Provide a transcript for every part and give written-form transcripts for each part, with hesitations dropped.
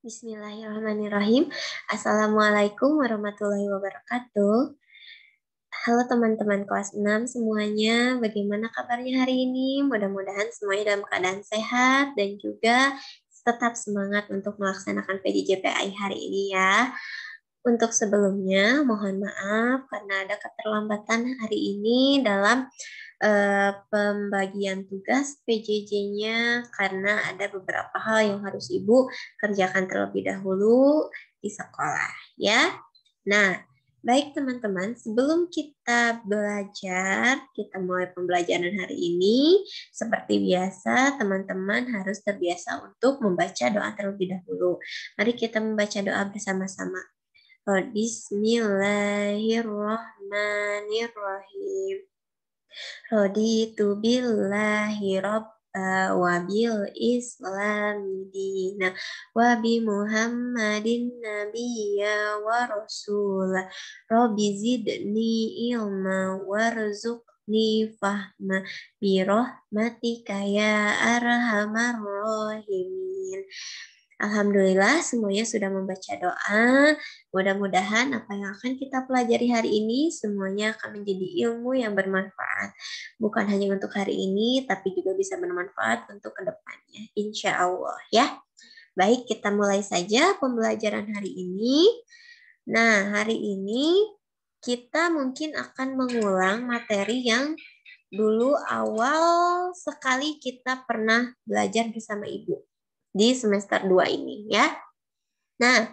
Bismillahirrahmanirrahim. Assalamualaikum warahmatullahi wabarakatuh. Halo teman-teman kelas 6 semuanya, bagaimana kabarnya hari ini? Mudah-mudahan semuanya dalam keadaan sehat dan juga tetap semangat untuk melaksanakan PJJ/PAI hari ini ya. Untuk sebelumnya, mohon maaf karena ada keterlambatan hari ini dalam pembagian tugas PJJ-nya karena ada beberapa hal yang harus Ibu kerjakan terlebih dahulu di sekolah ya. Nah, baik teman-teman, sebelum kita belajar, kita mulai pembelajaran hari ini, seperti biasa teman-teman harus terbiasa untuk membaca doa terlebih dahulu. Mari kita membaca doa bersama-sama. Bismillahirrahmanirrahim. Raditu billahi rabba wa bil islami dina wa bi muhammadin nabiyya wa rasula rabbi zidni ilma warzuqni fahma bi rahmatika ya arhamar rahimin. Alhamdulillah semuanya sudah membaca doa. Mudah-mudahan apa yang akan kita pelajari hari ini semuanya akan menjadi ilmu yang bermanfaat. Bukan hanya untuk hari ini, tapi juga bisa bermanfaat untuk kedepannya. Insya Allah ya. Baik, kita mulai saja pembelajaran hari ini. Nah, hari ini kita mungkin akan mengulang materi yang dulu awal sekali kita pernah belajar bersama Ibu di semester 2 ini ya. Nah,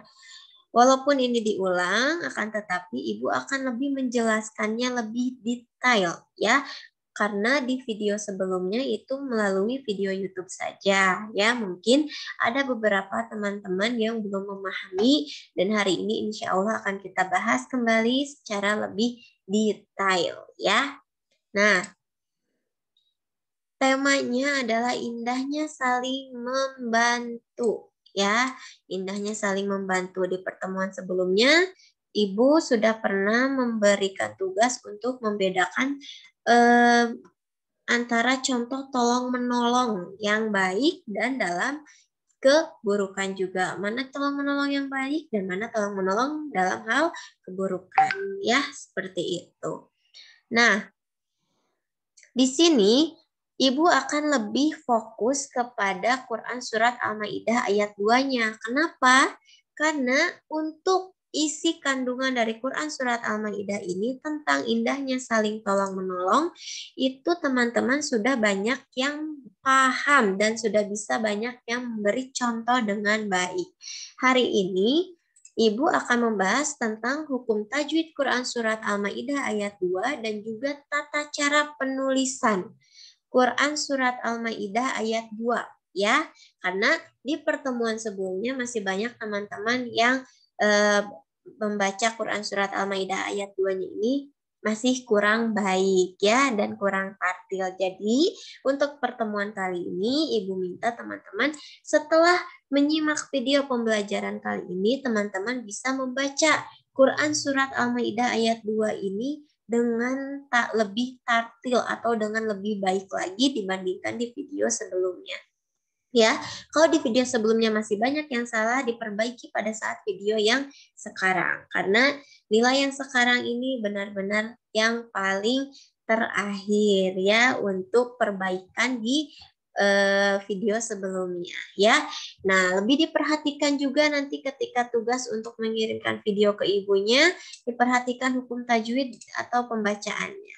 walaupun ini diulang, akan tetapi Ibu akan lebih menjelaskannya lebih detail ya. Karena di video sebelumnya itu melalui video YouTube saja ya. Mungkin ada beberapa teman-teman yang belum memahami dan hari ini insya Allah akan kita bahas kembali secara lebih detail ya. Nah, temanya adalah indahnya saling membantu ya. Indahnya saling membantu. Di pertemuan sebelumnya Ibu sudah pernah memberikan tugas untuk membedakan antara contoh tolong menolong yang baik dan dalam keburukan juga. Mana tolong menolong yang baik dan mana tolong menolong dalam hal keburukan ya, seperti itu. Nah, di sini Ibu akan lebih fokus kepada Quran Surat Al-Ma'idah ayat 2-nya. Kenapa? Karena untuk isi kandungan dari Quran Surat Al-Ma'idah ini tentang indahnya saling tolong-menolong, itu teman-teman sudah banyak yang paham dan sudah bisa banyak yang memberi contoh dengan baik. Hari ini Ibu akan membahas tentang hukum tajwid Quran Surat Al-Ma'idah ayat 2 dan juga tata cara penulisan Quran Surat Al-Ma'idah ayat 2 ya. Karena di pertemuan sebelumnya masih banyak teman-teman yang membaca Quran Surat Al-Ma'idah ayat 2-nya ini masih kurang baik ya dan kurang partil. Jadi untuk pertemuan kali ini Ibu minta teman-teman setelah menyimak video pembelajaran kali ini teman-teman bisa membaca Quran Surat Al-Ma'idah ayat 2 ini dengan tak lebih tartil atau dengan lebih baik lagi dibandingkan di video sebelumnya. Ya, kalau di video sebelumnya masih banyak yang salah, diperbaiki pada saat video yang sekarang. Karena nilai yang sekarang ini benar-benar yang paling terakhir ya untuk perbaikan di video sebelumnya ya. Nah, lebih diperhatikan juga nanti ketika tugas untuk mengirimkan video ke ibunya, diperhatikan hukum tajwid atau pembacaannya.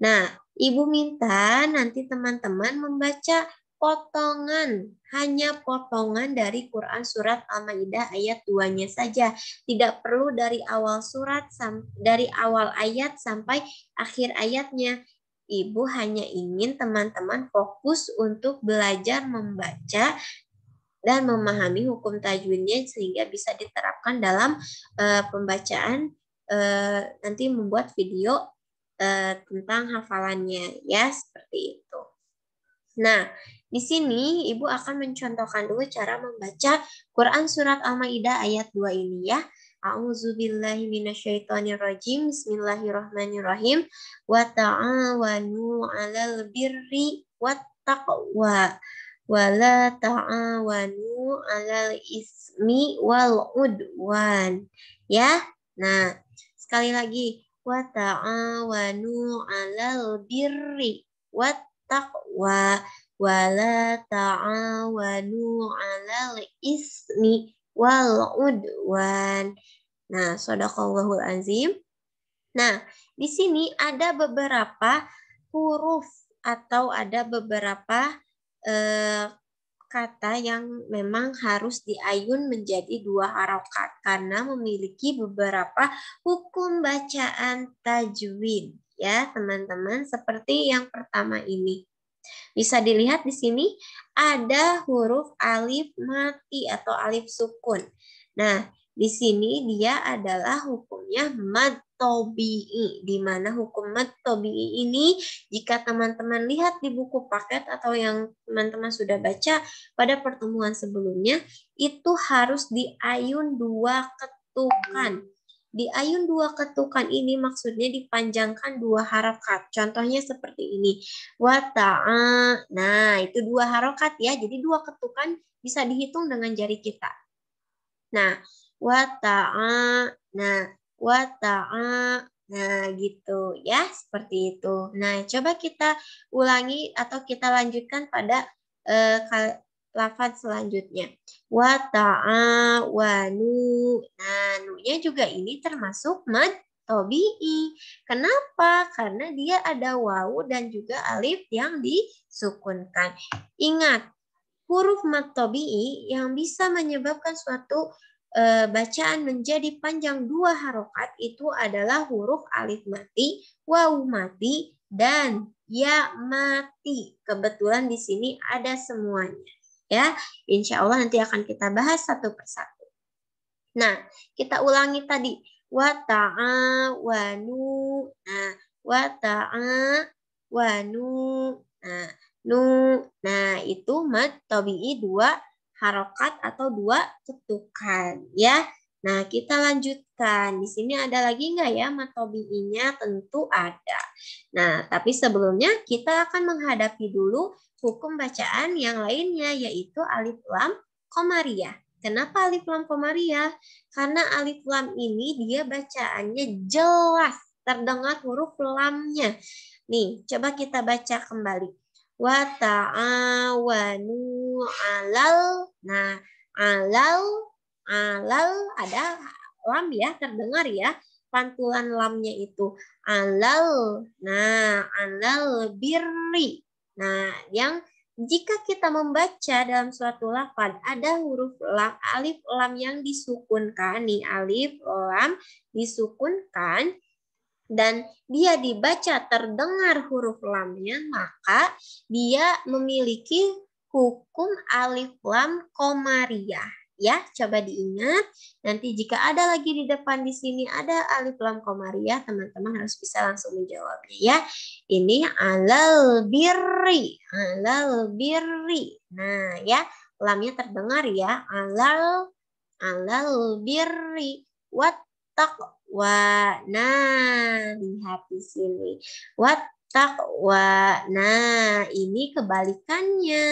Nah, Ibu minta nanti teman-teman membaca potongan, hanya potongan dari Quran Surat Al-Ma'idah ayat 2-nya saja. Tidak perlu dari awal surat, dari awal ayat sampai akhir ayatnya. Ibu hanya ingin teman-teman fokus untuk belajar membaca dan memahami hukum tajwidnya sehingga bisa diterapkan dalam pembacaan nanti membuat video tentang hafalannya ya, seperti itu. Nah, di sini Ibu akan mencontohkan dulu cara membaca Quran Surat Al-Ma'idah ayat 2 ini ya. A'udzubillahi minasyaitonirrajim. Bismillahirrahmanirrahim. Wa ta'awanu 'alal birri wat taqwa wala ta'awanu 'alal ismi wal udwan. Ya. Nah, sekali lagi, wa ta'awanu 'alal birri wat taqwa wala ta'awanu 'alal ismi wal udwan. Nah, shadaqallahul azim. Nah, di sini ada beberapa huruf atau ada beberapa kata yang memang harus diayun menjadi 2 harokat karena memiliki beberapa hukum bacaan tajwid ya teman-teman, seperti yang pertama ini. Bisa dilihat di sini ada huruf alif mati atau alif sukun. Nah, di sini dia adalah hukumnya mad tobi'i, di mana hukum mad tobi'i ini jika teman-teman lihat di buku paket atau yang teman-teman sudah baca pada pertemuan sebelumnya, itu harus diayun 2 ketukan. Diayun 2 ketukan ini maksudnya dipanjangkan 2 harokat. Contohnya seperti ini. Wata'a. Nah, itu 2 harokat ya. Jadi 2 ketukan bisa dihitung dengan jari kita. Nah, wata'a. Nah, wata'a. Nah, gitu ya. Seperti itu. Nah, coba kita ulangi atau kita lanjutkan pada lafaz selanjutnya. Wata'awanu. Nah, nu-nya juga ini termasuk mad tobi'i. Kenapa? Karena dia ada wawu dan juga alif yang disukunkan. Ingat, huruf mad tobi'i yang bisa menyebabkan suatu bacaan menjadi panjang 2 harokat itu adalah huruf alif mati, wawu mati, dan ya mati. Kebetulan di sini ada semuanya. Ya, insya Allah nanti akan kita bahas satu persatu. Nah, kita ulangi tadi. Wata'awanu. Nah, wata'awanu. Nah, nu. Nah, itu mad tobi'i 2 harokat atau 2 ketukan. Ya. Nah, kita lanjutkan. Di sini ada lagi nggak ya mad tobi'inya? Tentu ada. Nah, tapi sebelumnya kita akan menghadapi dulu hukum bacaan yang lainnya, yaitu alif lam qamariyah. Kenapa alif lam qamariyah? Karena alif lam ini dia bacaannya jelas, terdengar huruf lamnya. Nih, coba kita baca kembali. Wa ta'awanu 'alal. Nah, alal ada lam ya, terdengar ya. Pantulan lamnya itu alal. Nah, alal birri. Nah, yang jika kita membaca dalam suatu lafaz ada huruf lam, alif lam yang disukunkan, nih alif lam disukunkan dan dia dibaca terdengar huruf lamnya, maka dia memiliki hukum alif lam qamariyah. Ya, coba diingat. Nanti jika ada lagi di depan di sini ada alif lam qamariyah, teman-teman harus bisa langsung menjawabnya ya. Ini alal birri, alal birri. Nah, ya, lamnya terdengar ya. Alal birri wat taqwa. Nah, lihat di sini. Wat taqwa. Nah, ini kebalikannya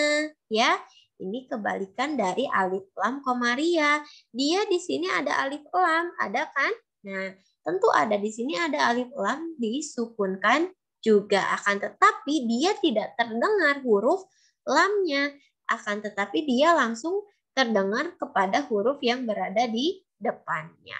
ya. Ini kebalikan dari alif lam qamariyah. Dia di sini ada alif lam, ada kan? Nah, tentu ada di sini ada alif lam disukunkan juga, akan tetapi dia tidak terdengar huruf lamnya, akan tetapi dia langsung terdengar kepada huruf yang berada di depannya.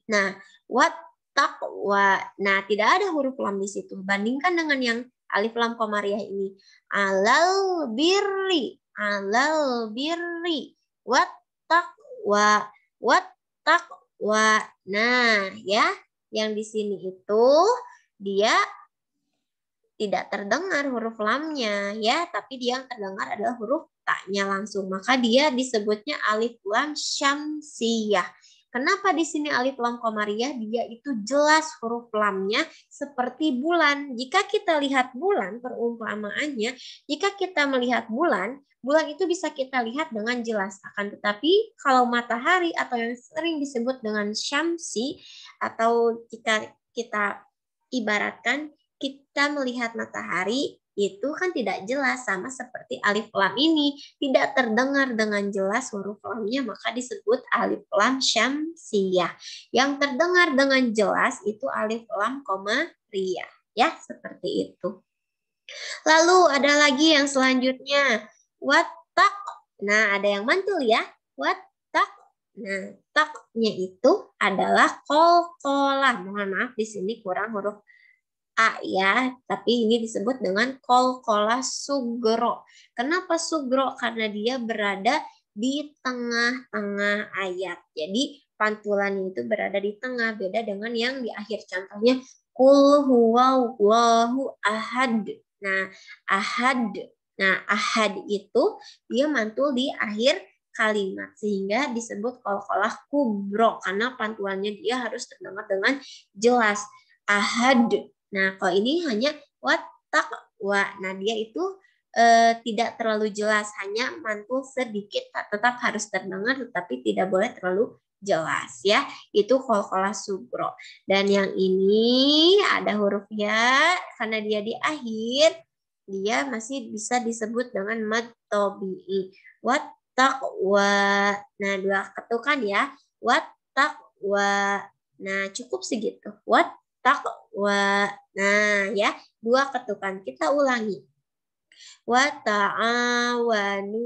Nah, wat taqwa. Nah, tidak ada huruf lam di situ. Bandingkan dengan yang alif lam qamariyah ini. Alal birri. Alal birri. Wat taqwa. Wat taqwa. Nah, ya, yang di sini itu dia tidak terdengar huruf lamnya ya, tapi dia yang terdengar adalah huruf taknya langsung. Maka dia disebutnya alif lam syamsiyah. Kenapa di sini alif lam qamariyah? Dia itu jelas huruf lamnya seperti bulan. Jika kita lihat bulan, perumpamaannya, jika kita melihat bulan, bulan itu bisa kita lihat dengan jelas. Akan tetapi kalau matahari atau yang sering disebut dengan syamsi, atau jika kita ibaratkan kita melihat matahari, itu kan tidak jelas, sama seperti alif lam ini tidak terdengar dengan jelas huruf lamnya, maka disebut alif lam syamsiyah. Yang terdengar dengan jelas itu alif lam qamariyah, ya, seperti itu. Lalu ada lagi yang selanjutnya, wattaq. Nah, ada yang mantul ya, wattaq. Nah, taknya itu adalah qalqalah. Mohon maaf di sini kurang huruf A ya, tapi ini disebut dengan qalqalah sugro. Kenapa sugro? Karena dia berada di tengah-tengah ayat. Jadi pantulannya itu berada di tengah, beda dengan yang di akhir. Contohnya qul huwallahu ahad. Nah, ahad. Nah, ahad itu dia mantul di akhir kalimat sehingga disebut qalqalah kubro karena pantulannya dia harus terdengar dengan jelas. Ahad. Nah, kalau ini hanya wattaqwa. Nah, dia itu tidak terlalu jelas, hanya mantul sedikit, tetap harus terdengar tetapi tidak boleh terlalu jelas ya. Itu qalqalah sugro. Dan yang ini ada huruf ya, karena dia di akhir, dia masih bisa disebut dengan mad tabi'i. Wattaqwa. Nah, 2 ketukan ya. Wattaqwa. Nah, cukup segitu. Wattaqwa. Nah, ya, 2 ketukan. Kita ulangi. Wa ta'awanu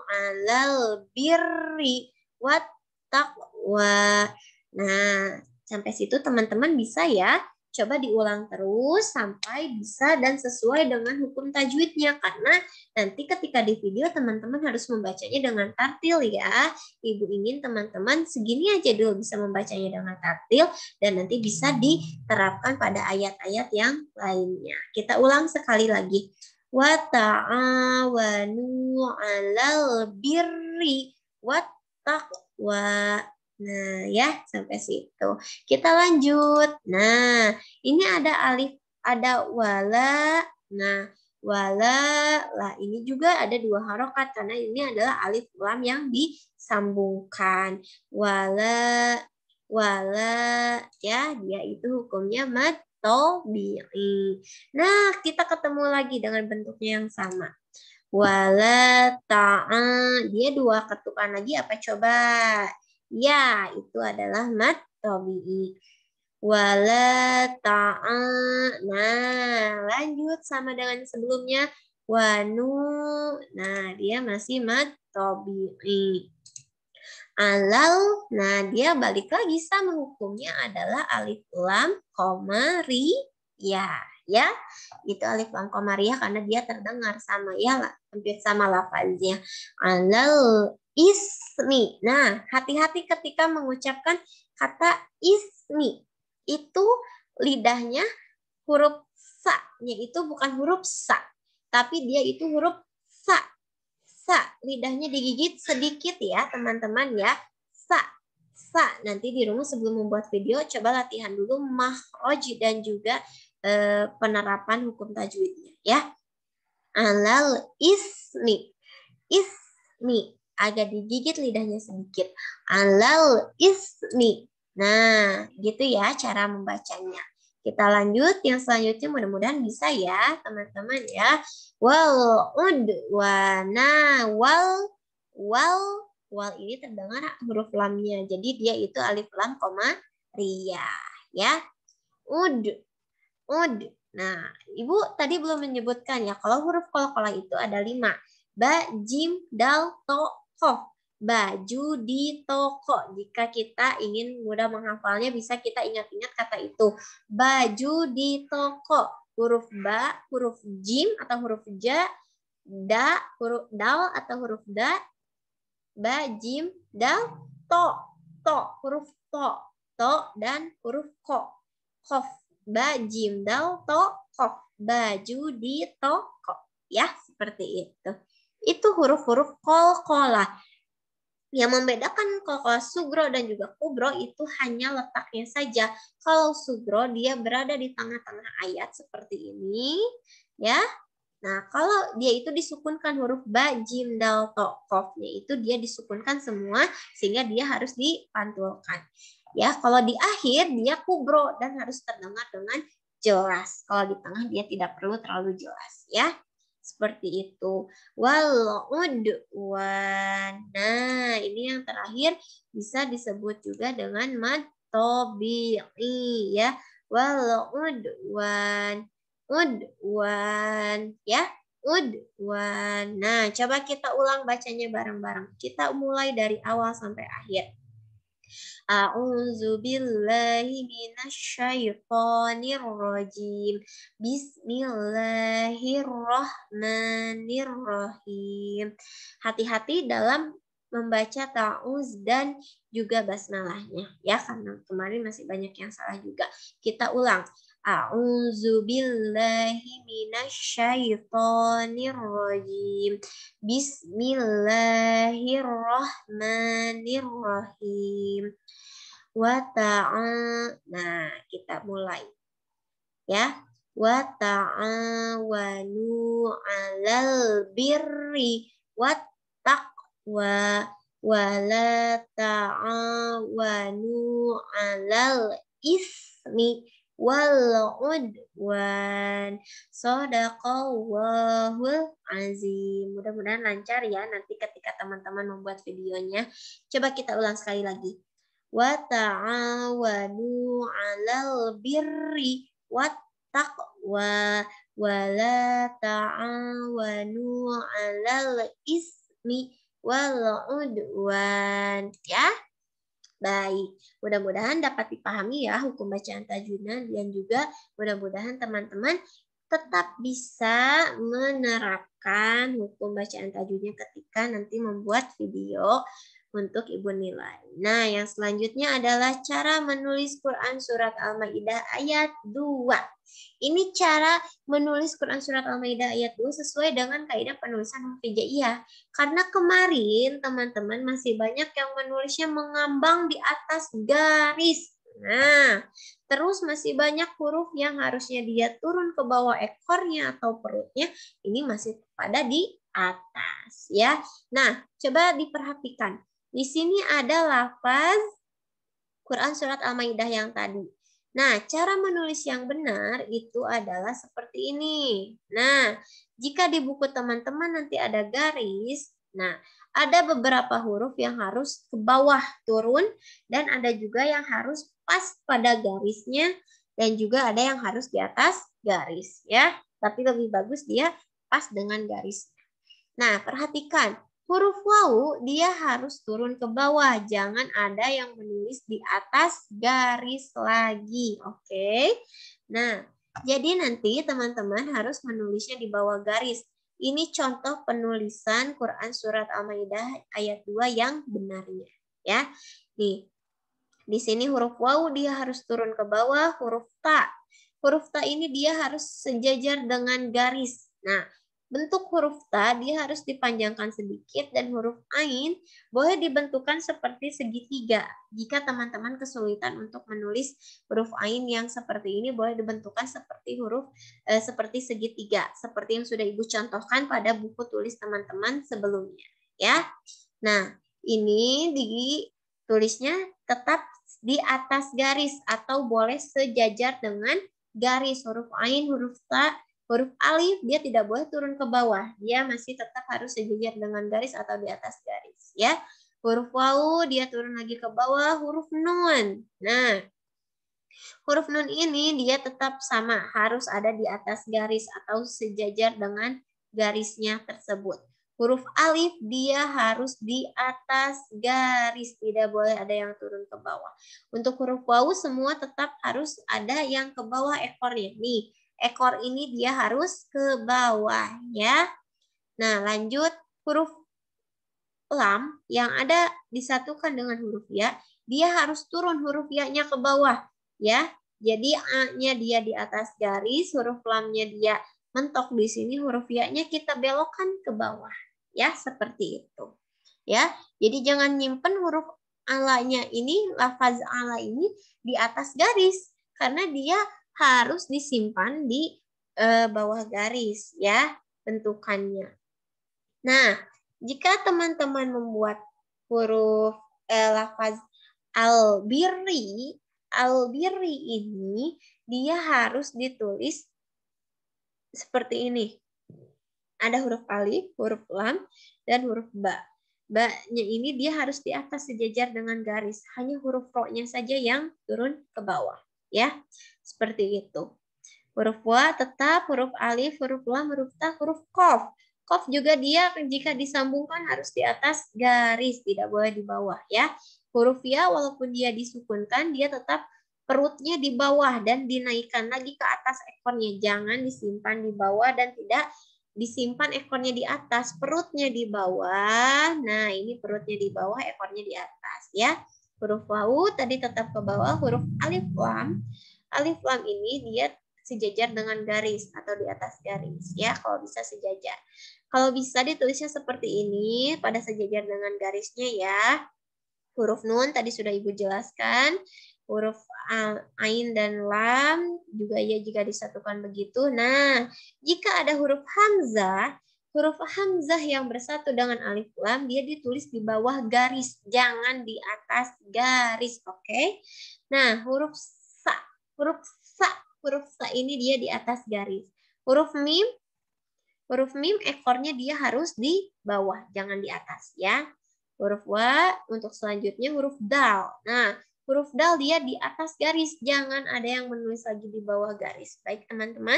'alal birri wattaqwa. Nah, sampai situ teman-teman bisa ya. Coba diulang terus sampai bisa dan sesuai dengan hukum tajwidnya. Karena nanti ketika di video teman-teman harus membacanya dengan tartil ya. Ibu ingin teman-teman segini aja dulu bisa membacanya dengan tartil. Dan nanti bisa diterapkan pada ayat-ayat yang lainnya. Kita ulang sekali lagi. Wa ta'awanu 'alal birri wattaqwa. Nah, ya, sampai situ. Kita lanjut. Nah, ini ada alif, ada wala. Nah, wala, lah ini juga ada 2 harokat karena ini adalah alif lam yang disambungkan. Wala, wala, ya, dia itu hukumnya mad tabi'i. Nah, kita ketemu lagi dengan bentuknya yang sama. Wala ta'a, dia 2 ketukan lagi apa coba? Ya, itu adalah mad tabi'i. Wala ta'a. Nah, lanjut sama dengan sebelumnya. Wanu. Nah, dia masih mad tabi'i. Alal, nah dia balik lagi sama hukumnya adalah alif lam qamariyah ya. Itu alif lam qamariyah karena dia terdengar sama ya, hampir sama lafaznya. Alal ismi. Nah, hati-hati ketika mengucapkan kata ismi. Itu lidahnya huruf sa-nya itu bukan huruf sa, tapi dia itu huruf sa. Sa, lidahnya digigit sedikit ya teman-teman ya. Sa, sa. Nanti di rumah sebelum membuat video coba latihan dulu makhraj dan juga penerapan hukum tajwidnya ya. Alal ismi. Ismi. Agak digigit lidahnya sedikit. Alal ismi. Nah, gitu ya cara membacanya. Kita lanjut yang selanjutnya, mudah-mudahan bisa ya teman-teman ya. Wal udwana wal ini terdengar huruf lamnya. Jadi dia itu alif lam qamariyah ya. Ud. Nah, Ibu tadi belum menyebutkan ya kalau huruf qalqalah itu ada 5. Ba, jim, dal, to, qaf. Baju di toko. Jika kita ingin mudah menghafalnya bisa kita ingat-ingat kata itu. Baju di toko. Huruf ba, huruf jim atau huruf ja, da, huruf dal atau huruf da, ba, jim, dal, to, huruf to dan huruf ko, kof, ba, jim, dal, to, kof, baju di toko, ya seperti itu. Itu huruf-huruf qalqalah. Yang membedakan qalqalah sugro dan juga kubro itu hanya letaknya saja. Kalau sugro dia berada di tengah-tengah ayat seperti ini, ya. Nah, kalau dia itu disukunkan huruf ba, jim, dal, to, qafnya itu dia disukunkan semua sehingga dia harus dipantulkan. Ya, kalau di akhir dia kubro dan harus terdengar dengan jelas. Kalau di tengah dia tidak perlu terlalu jelas ya. Seperti itu. Wal-udwan. Nah, ini yang terakhir bisa disebut juga dengan mad tabi'i ya. Wal-udwan. Udwan ya. Udwan. Nah, coba kita ulang bacanya bareng-bareng. Kita mulai dari awal sampai akhir. A'udzu billahi minasyaitonir rajim. Bismillahirrahmanirrahim. Hati-hati dalam membaca ta'uz dan juga basmalahnya ya, karena kemarin masih banyak yang salah juga. Kita ulang. A'udzu billahi minasyaitonir rajim. Bismillahirrahmanirrahim. Nah, kita mulai ya. Wa ta'awanu 'alal birri wat taqwa wa la ta'awanu 'alal ismi wal udwan. Shadaqallahul azim. Mudah-mudahan lancar ya nanti ketika teman-teman membuat videonya. Coba kita ulang sekali lagi. Wa ta'awanu 'alal birri wat taqwa wa la ta'awanu 'alal ismi wal udwan ya. Baik, mudah-mudahan dapat dipahami ya hukum bacaan tajwidnya, dan juga mudah-mudahan teman-teman tetap bisa menerapkan hukum bacaan tajwidnya ketika nanti membuat video untuk Ibu nilai. Nah, yang selanjutnya adalah cara menulis Quran Surat Al-Maidah ayat 2. Ini cara menulis Quran Surat Al-Maidah ayat 2 sesuai dengan kaidah penulisan huruf hijaiyah. Karena kemarin teman-teman masih banyak yang menulisnya mengambang di atas garis. Nah, terus masih banyak huruf yang harusnya dia turun ke bawah ekornya atau perutnya, ini masih pada di atas ya. Nah, coba diperhatikan. Di sini ada lafaz Quran Surat Al-Maidah yang tadi. Nah, cara menulis yang benar itu adalah seperti ini. Nah, jika di buku teman-teman nanti ada garis, nah, ada beberapa huruf yang harus ke bawah turun, dan ada juga yang harus pas pada garisnya, dan juga ada yang harus di atas garis ya. Tapi lebih bagus dia pas dengan garisnya. Nah, perhatikan. Huruf wawu dia harus turun ke bawah, jangan ada yang menulis di atas garis lagi, oke? Nah, jadi nanti teman-teman harus menulisnya di bawah garis. Ini contoh penulisan Quran Surat Al-Maidah ayat 2 yang benarnya, ya. Nih, di sini huruf wawu dia harus turun ke bawah, huruf ta. Huruf ta ini dia harus sejajar dengan garis. Nah, bentuk huruf ta dia harus dipanjangkan sedikit, dan huruf ain boleh dibentukkan seperti segitiga. Jika teman-teman kesulitan untuk menulis huruf ain yang seperti ini, boleh dibentukkan seperti huruf seperti segitiga, seperti yang sudah Ibu contohkan pada buku tulis teman-teman sebelumnya, ya. Nah, ini ditulisnya tetap di atas garis atau boleh sejajar dengan garis. Huruf ain, huruf ta, huruf alif dia tidak boleh turun ke bawah, dia masih tetap harus sejajar dengan garis atau di atas garis ya. Huruf wawu dia turun lagi ke bawah, huruf nun. Nah, huruf nun ini dia tetap sama, harus ada di atas garis atau sejajar dengan garisnya tersebut. Huruf alif dia harus di atas garis, tidak boleh ada yang turun ke bawah. Untuk huruf wawu semua tetap harus ada yang ke bawah ekornya. Nih, ekor ini dia harus ke bawah ya. Nah, lanjut huruf lam yang ada disatukan dengan huruf ya, dia harus turun huruf ya-nya ke bawah ya. Jadi a-nya dia di atas garis, huruf lamnya dia mentok di sini, huruf ya-nya kita belokkan ke bawah ya, seperti itu. Ya. Jadi jangan nyimpen huruf ala-nya ini, lafaz ala ini di atas garis, karena dia harus disimpan di bawah garis ya bentukannya. Nah, jika teman-teman membuat huruf lafaz al-birri ini dia harus ditulis seperti ini. Ada huruf alif, huruf lam, dan huruf ba. Ba-nya ini dia harus di atas sejajar dengan garis. Hanya huruf ro-nya saja yang turun ke bawah. Ya, seperti itu. Huruf wa tetap, huruf alif, huruf lam, huruf ta, huruf kof. Kof juga dia jika disambungkan harus di atas garis, tidak boleh di bawah. Ya, huruf ya walaupun dia disukunkan, dia tetap perutnya di bawah dan dinaikkan lagi ke atas ekornya. Jangan disimpan di bawah dan tidak disimpan ekornya di atas, perutnya di bawah. Nah, ini perutnya di bawah, ekornya di atas ya. Huruf wawu tadi tetap ke bawah, huruf alif lam. Alif lam ini dia sejajar dengan garis atau di atas garis ya, kalau bisa sejajar. Kalau bisa ditulisnya seperti ini pada sejajar dengan garisnya ya. Huruf nun tadi sudah Ibu jelaskan. Huruf ain dan lam juga ya jika disatukan begitu. Nah, jika ada huruf hamzah yang bersatu dengan alif lam, dia ditulis di bawah garis, jangan di atas garis, oke? Nah, huruf sa ini dia di atas garis. Huruf mim ekornya dia harus di bawah, jangan di atas ya. Huruf wa untuk selanjutnya huruf dal. Nah, huruf dal dia di atas garis, jangan ada yang menulis lagi di bawah garis. Baik teman-teman,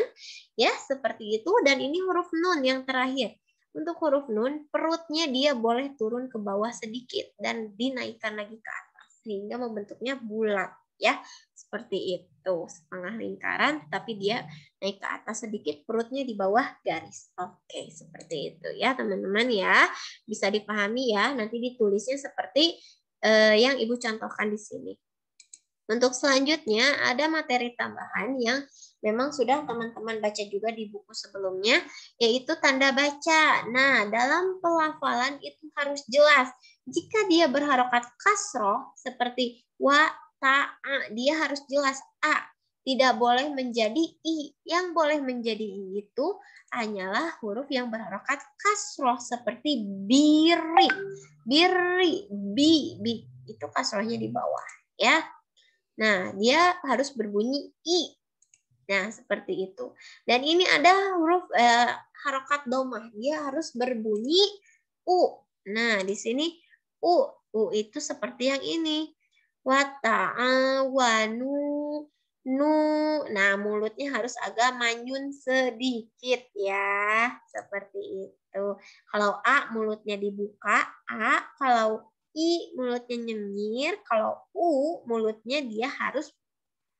ya seperti itu. Dan ini huruf nun yang terakhir. Untuk huruf nun, perutnya dia boleh turun ke bawah sedikit dan dinaikkan lagi ke atas sehingga membentuknya bulat, ya seperti itu, setengah lingkaran, tapi dia naik ke atas sedikit, perutnya di bawah garis. Oke, seperti itu ya teman-teman ya. Bisa dipahami ya, nanti ditulisnya seperti yang Ibu contohkan di sini. Untuk selanjutnya ada materi tambahan yang memang sudah teman-teman baca juga di buku sebelumnya, yaitu tanda baca. Nah, dalam pelafalan itu harus jelas. Jika dia berharokat kasroh seperti wa, ta, a, dia harus jelas a. Tidak boleh menjadi i. Yang boleh menjadi i itu hanyalah huruf yang berharokat kasroh seperti biri, bi. Itu kasrohnya di bawah ya. Nah, dia harus berbunyi i. Nah, seperti itu. Dan ini ada huruf harokat domah. Dia harus berbunyi u. Nah, di sini u. U itu seperti yang ini. Wata'awanu nu. Nah, mulutnya harus agak manyun sedikit ya. Seperti itu. Kalau a mulutnya dibuka, a. Kalau i mulutnya nyengir, kalau u mulutnya dia harus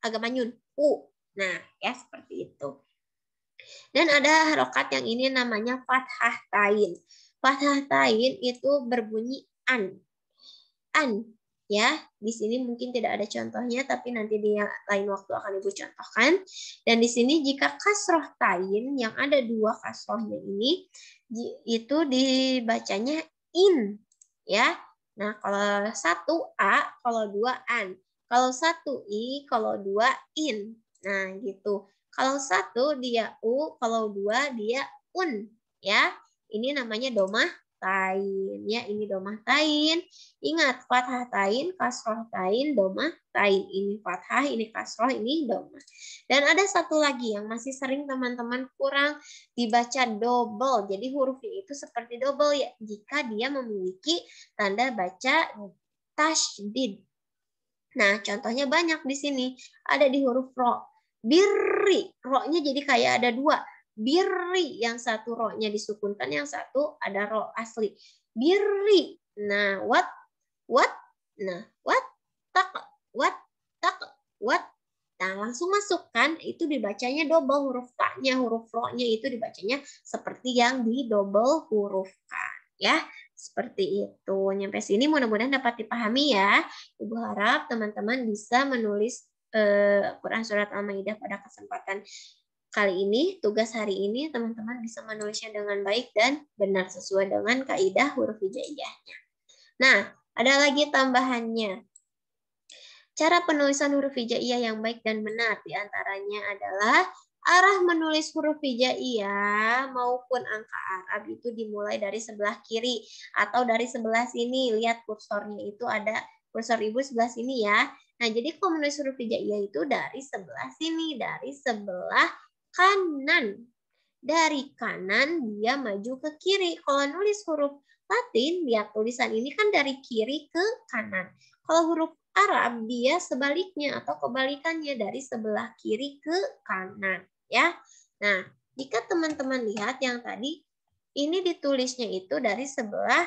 agak manyun, u. Nah, ya seperti itu. Dan ada harokat yang ini namanya fathah tain. Fathah tain itu berbunyi an. An, ya. Di sini mungkin tidak ada contohnya, tapi nanti di lain waktu akan Ibu contohkan. Dan di sini jika kasroh tain yang ada dua kasrohnya ini, itu dibacanya in, ya. Nah, kalau satu A, kalau dua an. Kalau satu I, kalau dua in. Nah, gitu. Kalau satu dia U, kalau dua dia un. Ya, ini namanya domah tain. Ya, ini domah tain. Ingat, fathah tain, kasroh tain, domah tain. Ini fathah, ini kasroh, ini domah. Dan ada satu lagi yang masih sering teman-teman kurang dibaca double. Jadi hurufnya itu seperti double ya jika dia memiliki tanda baca tasydid. Nah, contohnya banyak di sini. Ada di huruf ro. Birri. Ro-nya jadi kayak ada dua. Birri. Yang satu ro-nya disukunkan, yang satu ada ro asli. Birri. Nah, what? Nah, what? Tak. What? Tak. What? Nah, langsung masukkan, itu dibacanya double huruf ta-nya, huruf ro-nya itu dibacanya seperti yang di double hurufkan. Ya, seperti itu. Nyampe sini mudah-mudahan dapat dipahami ya. Ibu harap teman-teman bisa menulis Quran Surat Al-Maidah pada kesempatan kali ini. Tugas hari ini teman-teman bisa menulisnya dengan baik dan benar sesuai dengan kaidah huruf hijaiyahnya. Nah, ada lagi tambahannya. Cara penulisan huruf hijaiyah yang baik dan benar diantaranya adalah arah menulis huruf hijaiyah maupun angka Arab itu dimulai dari sebelah kiri atau dari sebelah sini. Lihat kursornya itu ada Kursor Ibu sebelah sini ya. Nah, jadi kalau menulis huruf hijaiyah itu dari sebelah sini, dari sebelah kanan. Dari kanan dia maju ke kiri. Kalau nulis huruf Latin, lihat tulisan ini kan dari kiri ke kanan. Kalau huruf Arab dia sebaliknya atau kebalikannya dari sebelah kiri ke kanan, ya. Nah, jika teman-teman lihat yang tadi ini ditulisnya itu dari sebelah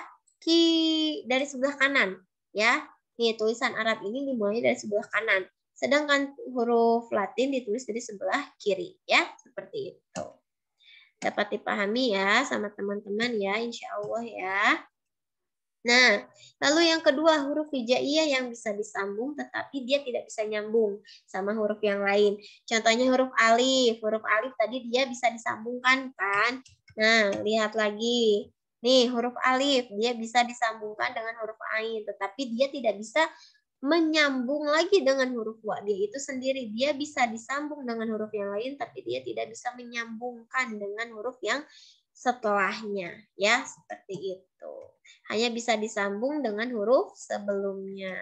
kanan, ya. Nih, tulisan Arab ini dimulai dari sebelah kanan. Sedangkan huruf Latin ditulis dari sebelah kiri, ya. Seperti itu. Dapat dipahami ya sama teman-teman ya, insya Allah ya. Nah, lalu yang kedua huruf hijaiyah yang bisa disambung tetapi dia tidak bisa nyambung sama huruf yang lain. Contohnya huruf alif. Huruf alif tadi dia bisa disambungkan kan? Nah, lihat lagi. Nih, huruf alif dia bisa disambungkan dengan huruf ain, tetapi dia tidak bisa menyambung lagi dengan huruf wa. Dia itu sendiri, dia bisa disambung dengan huruf yang lain, tapi dia tidak bisa menyambungkan dengan huruf yang setelahnya, ya, seperti itu. Hanya bisa disambung dengan huruf sebelumnya.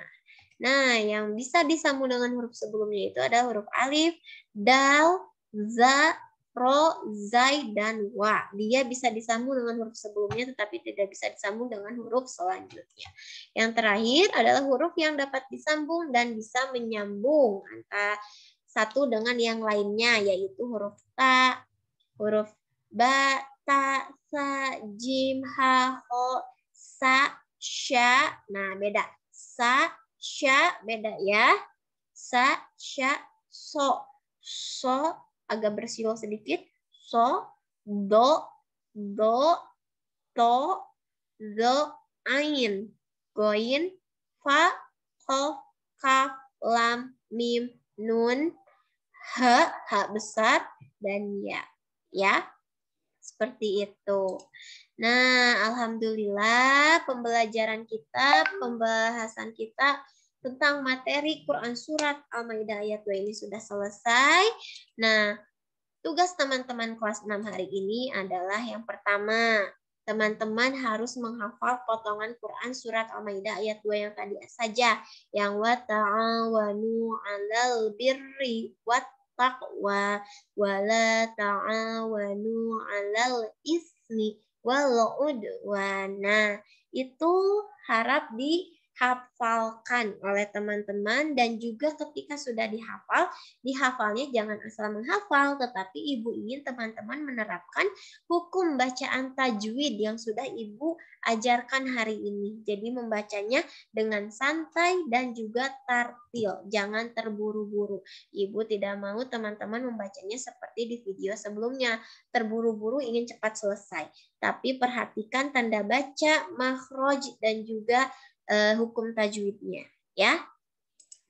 Nah, yang bisa disambung dengan huruf sebelumnya itu ada huruf alif, dal, za, ro, zai, dan wa. Dia bisa disambung dengan huruf sebelumnya, tetapi tidak bisa disambung dengan huruf selanjutnya. Yang terakhir adalah huruf yang dapat disambung dan bisa menyambung antara satu dengan yang lainnya, yaitu huruf ta, huruf ba, ta, sa, jim, ha, ho, sa, sya. Nah, beda. Sa, sya, beda ya. Sa, sya, so. So, agak bersiul sedikit. So, do, to, zo, ain. Goin, fa, kof, kaf, lam, mim, nun, ha besar, dan ya. Ya, seperti itu. Nah, alhamdulillah pembelajaran kita, pembahasan kita tentang materi Quran Surat Al-Maidah ayat 2 ini sudah selesai. Nah, tugas teman-teman kelas 6 hari ini adalah yang pertama, teman-teman harus menghafal potongan Quran Surat Al-Maidah ayat 2 yang tadi saja. Yang wa ta'awanu 'alal birri wat taqwa wala ta'awanu 'alal ismi wal udwan. Nah, itu harap dihafalkan oleh teman-teman, dan juga ketika sudah dihafal, dihafalnya jangan asal menghafal, tetapi Ibu ingin teman-teman menerapkan hukum bacaan tajwid yang sudah Ibu ajarkan hari ini. Jadi membacanya dengan santai dan juga tartil, jangan terburu-buru. Ibu tidak mau teman-teman membacanya seperti di video sebelumnya, terburu-buru ingin cepat selesai. Tapi perhatikan tanda baca, makhraj, dan juga hukum tajwidnya, ya.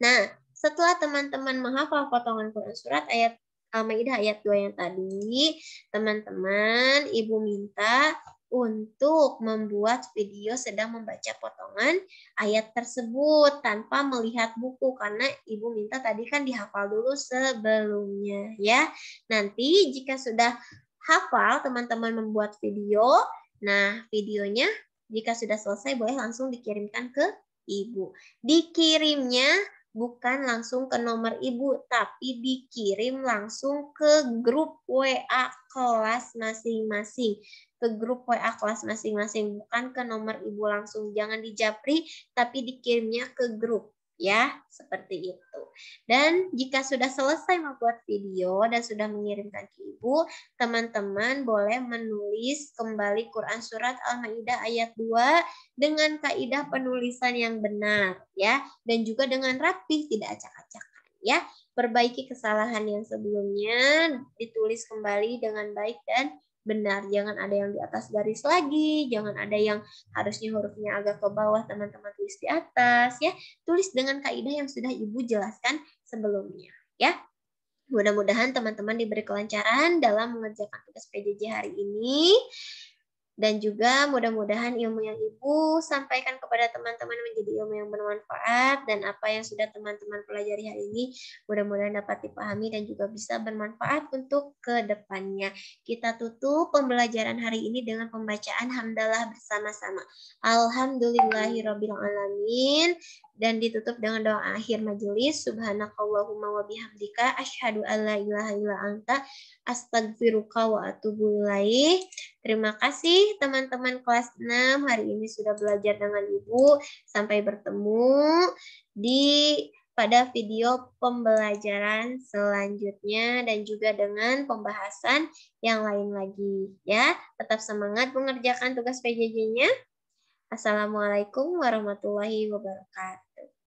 Nah, setelah teman-teman menghafal potongan Quran Surat ayat Al-Maidah ayat 2 yang tadi, teman-teman, Ibu minta untuk membuat video sedang membaca potongan ayat tersebut tanpa melihat buku, karena Ibu minta tadi kan dihafal dulu sebelumnya, ya. Nanti jika sudah hafal, teman-teman membuat video. Nah, videonya jika sudah selesai boleh langsung dikirimkan ke Ibu. Dikirimnya bukan langsung ke nomor Ibu, tapi dikirim langsung ke grup WA kelas masing-masing. Ke grup WA kelas masing-masing, bukan ke nomor Ibu langsung. Jangan dijapri, tapi dikirimnya ke grup. Ya, seperti itu. Dan jika sudah selesai membuat video dan sudah mengirimkan ke Ibu, teman-teman boleh menulis kembali Quran Surat Al-Maidah ayat 2 dengan kaidah penulisan yang benar, ya, dan juga dengan rapi, tidak acak-acakan, ya. Perbaiki kesalahan yang sebelumnya, ditulis kembali dengan baik dan benar. Jangan ada yang di atas garis lagi, jangan ada yang harusnya hurufnya agak ke bawah, teman-teman tulis di atas, ya. Tulis dengan kaidah yang sudah Ibu jelaskan sebelumnya, ya. Mudah-mudahan teman-teman diberi kelancaran dalam mengerjakan tugas PJJ hari ini. Dan juga mudah-mudahan ilmu yang Ibu sampaikan kepada teman-teman menjadi ilmu yang bermanfaat, dan apa yang sudah teman-teman pelajari hari ini mudah-mudahan dapat dipahami dan juga bisa bermanfaat untuk ke depannya. Kita tutup pembelajaran hari ini dengan pembacaan hamdalah bersama-sama. Alhamdulillahirabbil alamin. dan ditutup dengan doa akhir majelis. Subhanakallahumma wa bihamdika asyhadu an la ilaha illa anta astagfiruka wa atubu ilaih. Terima kasih teman-teman kelas 6. Hari ini sudah belajar dengan Ibu. Sampai bertemu pada video pembelajaran selanjutnya dan juga dengan pembahasan yang lain lagi ya. Tetap semangat mengerjakan tugas PJJ-nya. Assalamualaikum warahmatullahi wabarakatuh.